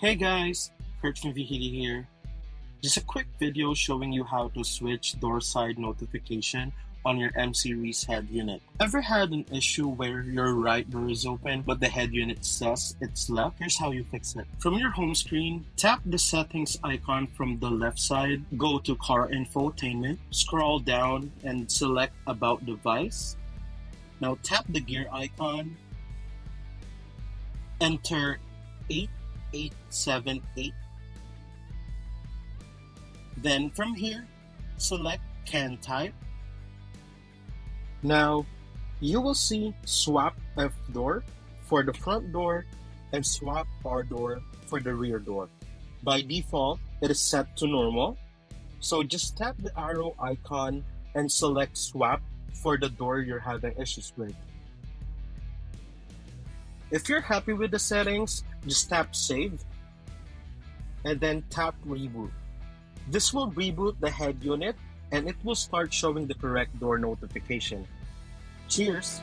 Hey guys, Kurt from Vhedia here. Just a quick video showing you how to switch door side notification on your M series head unit. Ever had an issue where your right door is open but the head unit says it's left? Here's how you fix it. From your home screen, tap the settings icon from the left side, go to car infotainment, scroll down and select about device. Now tap the gear icon, enter 8878. Then from here, select CAN type. Now, you will see swap F door for the front door and swap R door for the rear door. By default, it is set to normal. So just tap the arrow icon and select swap for the door you're having issues with. If you're happy with the settings, just tap save and then tap reboot. This will reboot the head unit and it will start showing the correct door notification. Cheers!